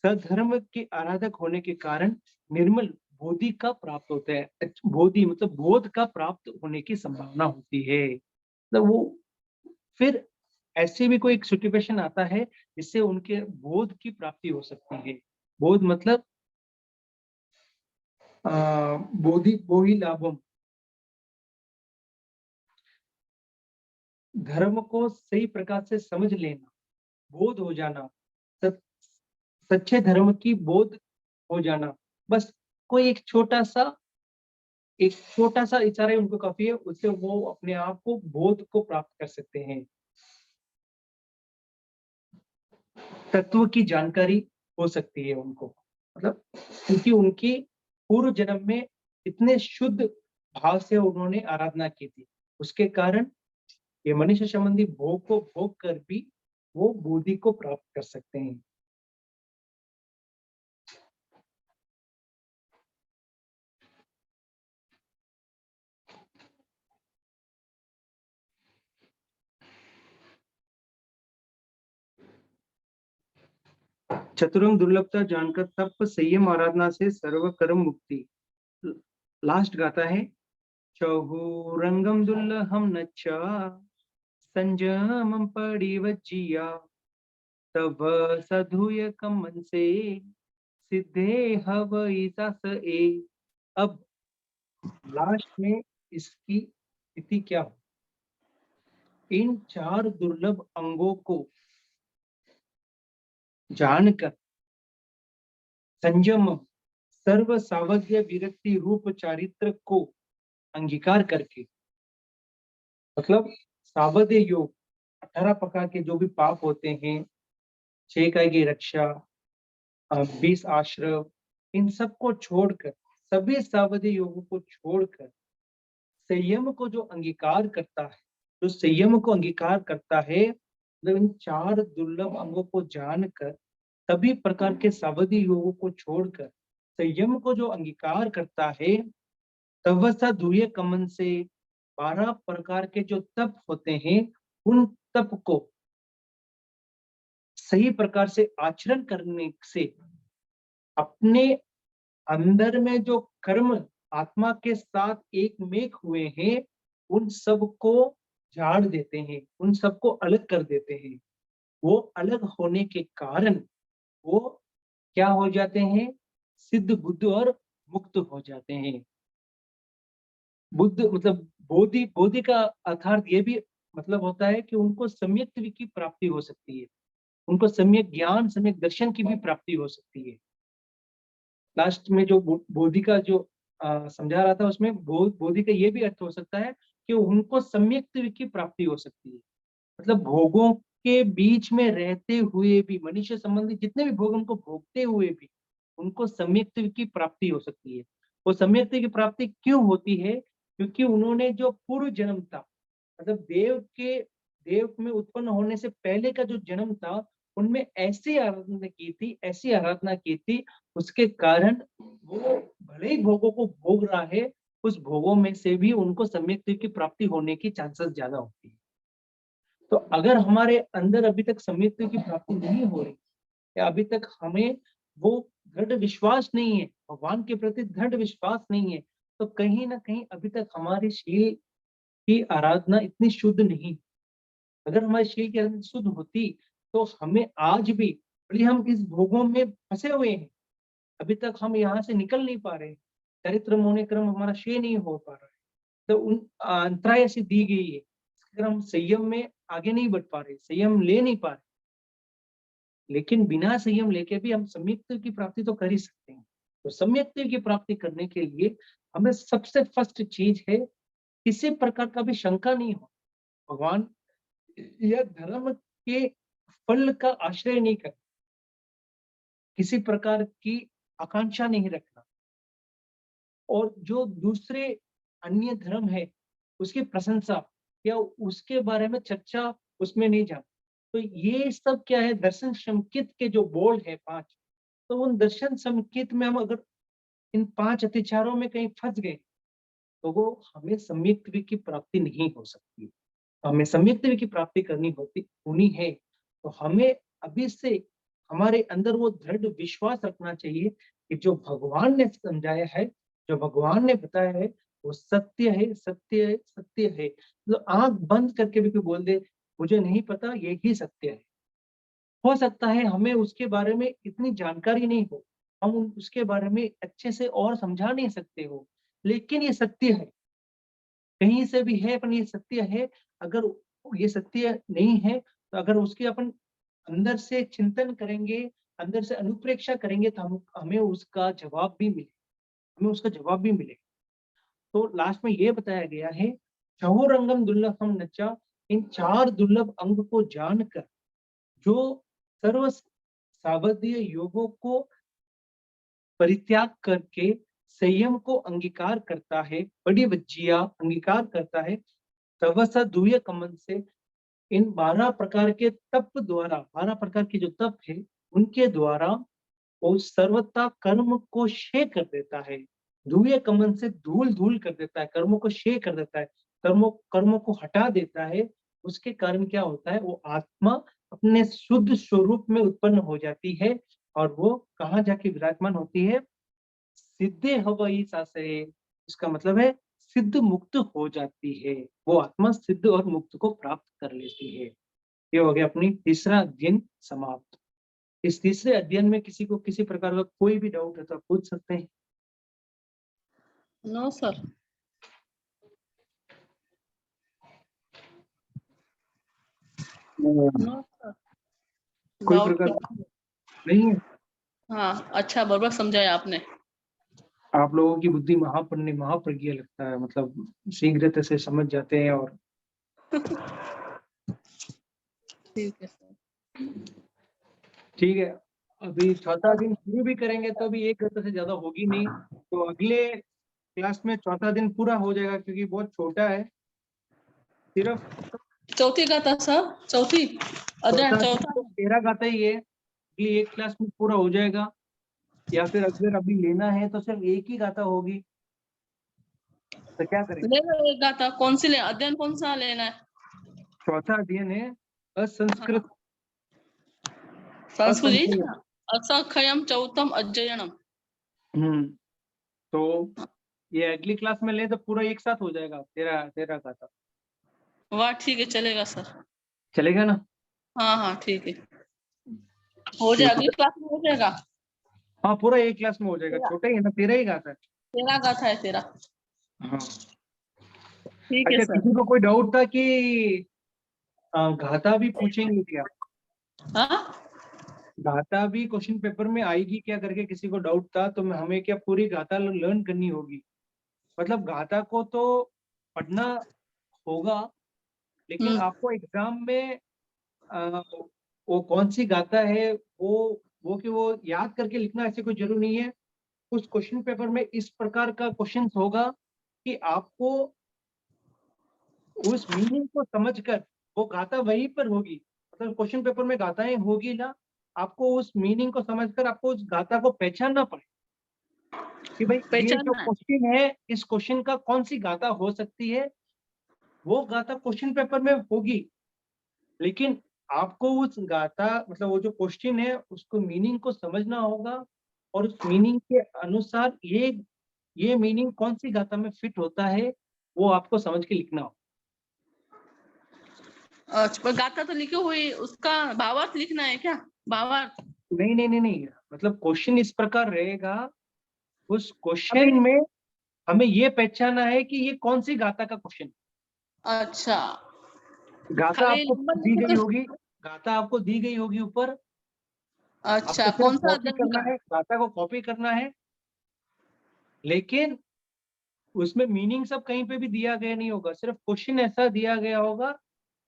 सधर्म के आराधक होने के कारण निर्मल बोधि का प्राप्त होता है। बोधि मतलब बोध का प्राप्त होने की संभावना होती है। तो वो फिर ऐसे भी कोई एक सिचुएशन आता है जिससे उनके बोध की प्राप्ति हो सकती है। बोध मतलब बोधि बोहि लाभम, धर्म को सही प्रकार से समझ लेना, बोध हो जाना, सच सच्चे धर्म की बोध हो जाना। बस कोई एक छोटा सा इशारा ही उनको काफी है, उससे वो अपने आप को बोध को प्राप्त कर सकते हैं। तत्व की जानकारी हो सकती है उनको, मतलब क्योंकि उनकी पूर्व जन्म में इतने शुद्ध भाव से उन्होंने आराधना की थी, उसके कारण ये मनुष्य संबंधी भोग को भोग कर भी वो बोधि को प्राप्त कर सकते हैं। चतुरंग दुर्लभता जानकर तप संयम आराधना से सर्व कर्म मुक्ति। लास्ट गाता है, चहुरंगम दुर्लभम नच्चा संयमम परिवज्जिया तब सधुय कमन से सिद्धे हवै सस ए। अब लास्ट में इसकी स्थिति क्या हो, इन चार दुर्लभ अंगों को जानकर संयम सर्व सावध्य विरक्ति रूप चारित्र को अंगीकार करके, मतलब सावध्य योग 18 प्रकार के जो भी पाप होते हैं, 6 काय की रक्षा, 20 आश्रव, इन सबको छोड़कर, सभी सावध्य योगों को छोड़कर संयम को जो अंगीकार करता है, जो संयम को अंगीकार करता है, मतलब इन चार दुर्लभ अंगों को जानकर सभी प्रकार के सावधि योगों को छोड़कर संयम को जो अंगीकार करता है, तवसा दुए कमन से 12 प्रकार के जो तप होते हैं, उन तप को सही प्रकार से आचरण करने से अपने अंदर में जो कर्म आत्मा के साथ एक मेक हुए हैं, उन सब को झाड़ देते हैं, उन सबको अलग कर देते हैं। वो अलग होने के कारण वो क्या हो जाते हैं, सिद्ध बुद्ध और मुक्त हो जाते हैं। बुद्ध मतलब बोधि, बोधि का अर्थात ये भी मतलब होता है कि उनको सम्यक की प्राप्ति हो सकती है, उनको सम्यक ज्ञान सम्यक दर्शन की भी प्राप्ति हो सकती है। लास्ट में जो बोधि का जो समझा रहा था, उसमें बोधि का ये भी अर्थ हो सकता है कि उनको सम्यक की प्राप्ति हो सकती है। मतलब भोगों के बीच में रहते हुए भी, मनुष्य संबंधी जितने भी भोग उनको भोगते हुए भी उनको सम्यक की प्राप्ति हो सकती है। वो सम्यक की प्राप्ति क्यों होती है? क्योंकि उन्होंने जो पूर्व जन्म था, मतलब देव में उत्पन्न होने से पहले का जो जन्म था, उनमें ऐसी आराधना की थी, उसके कारण वो भले ही भोगों को भोग रहा है, उस भोगों में से भी उनको सम्यक की प्राप्ति होने की चांसेस ज्यादा होती है। तो अगर हमारे अंदर अभी तक सम्यक की प्राप्ति नहीं हो रही, या अभी तक हमें वो दृढ़ विश्वास नहीं है, भगवान के प्रति दृढ़ विश्वास नहीं है, तो कहीं ना कहीं अभी तक हमारी शील की आराधना इतनी शुद्ध नहीं। अगर हमारी शील की आराधना शुद्ध होती, तो हमें आज भी, भले हम इस भोगों में फंसे हुए हैं, अभी तक हम यहाँ से निकल नहीं पा रहे, चरित्र मोने क्रम हमारा क्षय नहीं हो पा रहा है, तो उन अंतराय ऐसी दी गई है, अगर हम संयम में आगे नहीं बढ़ पा रहे, संयम ले नहीं पा रहे, लेकिन बिना संयम लेके भी हम सम्यक्त्व की प्राप्ति तो कर ही सकते हैं। तो सम्यक्त्व की प्राप्ति करने के लिए हमें सबसे फर्स्ट चीज है, किसी प्रकार का भी शंका नहीं हो, भगवान या धर्म के फल का आश्रय नहीं करना, किसी प्रकार की आकांक्षा नहीं रखना, और जो दूसरे अन्य धर्म है उसकी प्रशंसा या उसके बारे में चर्चा उसमें नहीं जाना। तो ये सब क्या है, दर्शन संकित के जो बोल है 5, तो उन दर्शन संकित में हम अगर इन 5 अतिचारों में कहीं फंस गए, तो वो हमें सम्यक की प्राप्ति नहीं हो सकती। हमें सम्यक की प्राप्ति करनी होनी है, तो हमें अभी से हमारे अंदर वो दृढ़ विश्वास रखना चाहिए कि जो भगवान ने समझाया है, जो भगवान ने बताया है, वो सत्य है, सत्य है, सत्य है। तो आंख बंद करके भी कोई बोल दे मुझे नहीं पता, ये ही सत्य है, हो सकता है हमें उसके बारे में इतनी जानकारी नहीं हो, हम उसके बारे में अच्छे से और समझा नहीं सकते हो, लेकिन ये सत्य है, कहीं से भी है, पर ये सत्य है। अगर ये सत्य नहीं है, तो अगर उसके अपन अंदर से चिंतन करेंगे, अंदर से अनुप्रेक्षा करेंगे, तो हमें उसका जवाब भी मिले, हमें उसका जवाब भी मिले। तो लास्ट में ये बताया गया है, चहुरंगम दुर्लभम नचा, इन 4 दुर्लभ अंग को जानकर जो सर्व सावधीय योगों को परित्याग करके संयम को अंगीकार करता है, बड़ी वज्जिया अंगीकार करता है, तवस दूय कमन से इन 12 प्रकार के तप द्वारा, 12 प्रकार के जो तप है, उनके द्वारा वो सर्वथा कर्म को क्षय कर देता है। धूय कमन से धूल-धूल कर देता है, कर्मों को क्षय कर देता है, कर्मों को हटा देता है। उसके कारण क्या होता है, वो आत्मा अपने शुद्ध स्वरूप में उत्पन्न हो जाती है, और वो कहाँ जाके विराजमान होती है, सिद्धे हवई सासरे, इसका मतलब है सिद्ध मुक्त हो जाती है, वो आत्मा सिद्ध और मुक्त को प्राप्त कर लेती है। ये हो गया अपनी तीसरा अध्ययन समाप्त। इस तीसरे अध्ययन में किसी को किसी प्रकार का कोई भी डाउट है तो आप पूछ सकते हैं। No sir. नो सर, कोई डाउट प्रकार नहीं है। हाँ, अच्छा बराबर समझाया आपने। आप लोगों की बुद्धि महाप्रज्ञ लगता है, मतलब शीघ्रता से समझ जाते हैं। और ठीक है सर। ठीक है, अभी चौथा दिन शुरू भी करेंगे तो भी 1 घंटे से ज्यादा होगी नहीं, तो अगले क्लास में चौथा दिन पूरा हो जाएगा, क्योंकि बहुत छोटा है। सिर्फ चौथी गाथा सर, चौथी अध्ययन चौथा चौथा। तो 13 गाथा ही है, अगली 1 क्लास में पूरा हो जाएगा, या फिर अगर अभी लेना है तो सिर्फ 1 ही गाथा होगी, तो क्या करें। ले लो एक गाथा, कौन सी ले, अध्ययन कौन सा लेना है? चौथा अध्ययन है असंस्कृत। संस्कृत असखयम चौथम अध्ययनम। तो ये अगली क्लास में ले तो पूरा एक साथ हो जाएगा, 13 का था। वाह ठीक है, चलेगा सर। चलेगा ना। हाँ हाँ ठीक है, हो ठीक जाएगा, अगली है, क्लास में हो जाएगा। हाँ पूरा एक क्लास में हो जाएगा, छोटा ही है ना, 13 ही गाता है। तेरा गाथा है तेरा। हाँ। ठीक है अच्छा, सर। किसी को कोई डाउट था कि घाता भी पूछेंगे क्या, हाँ घाता भी क्वेश्चन पेपर में आएगी क्या करके किसी को डाउट था, तो हमें क्या पूरी गाथा लर्न करनी होगी। मतलब गाथा को तो पढ़ना होगा, लेकिन आपको एग्जाम में अ, वो कौन सी गाथा है, वो याद करके लिखना ऐसे कोई जरूरी नहीं है। उस क्वेश्चन पेपर में इस प्रकार का क्वेश्चन होगा कि आपको उस मीनिंग को समझकर वो गाथा वहीं पर होगी, मतलब क्वेश्चन पेपर में गाथाएं होगी ना, आपको उस मीनिंग को समझकर आपको उस गाथा को पहचानना पड़े कि भाई ये जो पहचानना है। क्वेश्चन है, इस क्वेश्चन का कौन सी गाथा हो सकती है। वो गाथा क्वेश्चन पेपर में होगी, लेकिन आपको उस गाथा मतलब वो जो क्वेश्चन है उसको मीनिंग को समझना होगा और उस मीनिंग के अनुसार ये मीनिंग कौन सी गाथा में फिट होता है, वो आपको समझ के लिखना होगा। अच्छा, पर गाथा तो लिखी हुई, उसका भावार्थ लिखना है क्या? भावार्थ? नहीं, नहीं, नहीं, नहीं, मतलब क्वेश्चन इस प्रकार रहेगा, उस अभी क्वेश्चन में हमें ये पहचानना है कि ये कौन सी गाथा का क्वेश्चन है। अच्छा, गाथा खाली आपको नंबर दी लिखे गई तो। होगी, गाथा आपको दी गई होगी ऊपर, अच्छा, आपको सिर्फ कौन सा कॉपी अध्ययन करना का? है, गाथा को कॉपी करना है, लेकिन उसमें मीनिंग सब कहीं पे भी दिया गया नहीं होगा, सिर्फ क्वेश्चन ऐसा दिया गया होगा,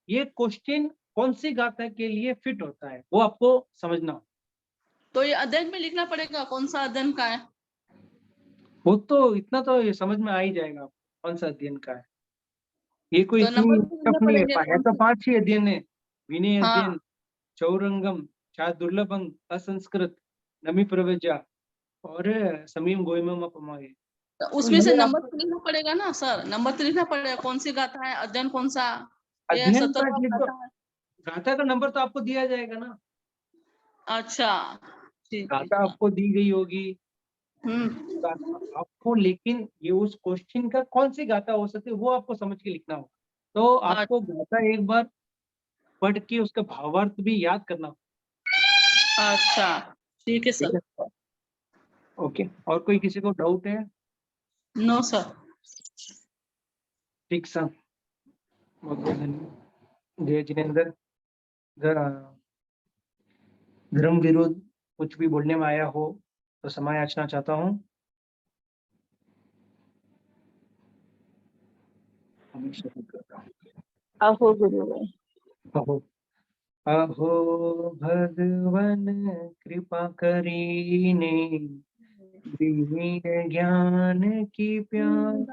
ये क्वेश्चन कौन सी गाथा के लिए फिट होता है, वो आपको समझना होगा। तो ये अध्ययन में लिखना पड़ेगा, कौन सा अध्ययन का है? वो तो इतना तो ये समझ में आ ही जाएगा आपको, कौन सा अध्ययन का है। ये कोई तो इतनी नंबर भी लिखना टफ नहीं है, पड़ेंगे है कौन तो से? 5 ही अध्ययन है। विनय हाँ, अध्ययन, चौरंगम, चातुर्लभम, असंस्कृत, नमी प्रव्रजा और समीम गोइमम अपमाय। तो तो उसमें से ये नंबर आपको तो लिखना पड़ेगा ना सर, नंबर तो लिखना पड़ेगा, कौन सी गाथा है, अध्ययन कौन सा? ये अध्ययन का 17वां ये तो गाथा है। गाथा का नंबर तो आपको दिया जाएगा ना, अच्छा, ठीक है गाथा सर। आपको दी गई होगी, हम्म। गाथा आपको, लेकिन ये उस क्वेश्चन का कौन सी गाथा हो सकती है वो आपको समझ के लिखना होगा। तो आपको गाथा एक बार पढ़ के उसका भावार्थ भी याद करना होगा। अच्छा, ठीक है ठीक सर। है, ओके। और कोई किसी को डाउट है? No sir. ठीक सर, बहुत बहुत धन्यवाद। जय जिनेन्द्र। ध- धर्म विरोध कुछ भी बोलने में आया हो तो क्षमा याचना चाहता हूँ। हमेशा ही करता हूँ। अहो गुरुदेव। अहो अहो भगवन कृपा करीने, दीन ज्ञान की प्यास,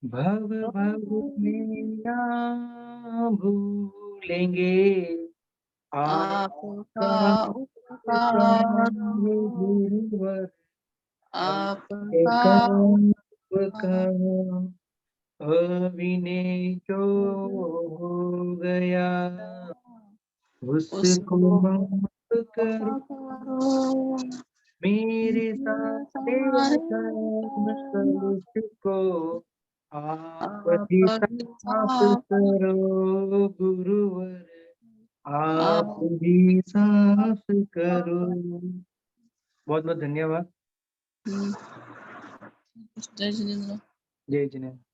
भव भव में ना भूलेंगे आपका आपका उपकार, गुरुवर, आपका का अविनय जो हो गया, उसको उसको माफ करो, क्षमा करो, मेरे मेरे सारे सारे कर्म कर्म कलुष को आप ही आप ही साफ साफ, करो गुरुवर, आप आप ही साफ करो। बहुत बहुत धन्यवाद। जय जिनेन्द्र। जय जिनेन्द्र।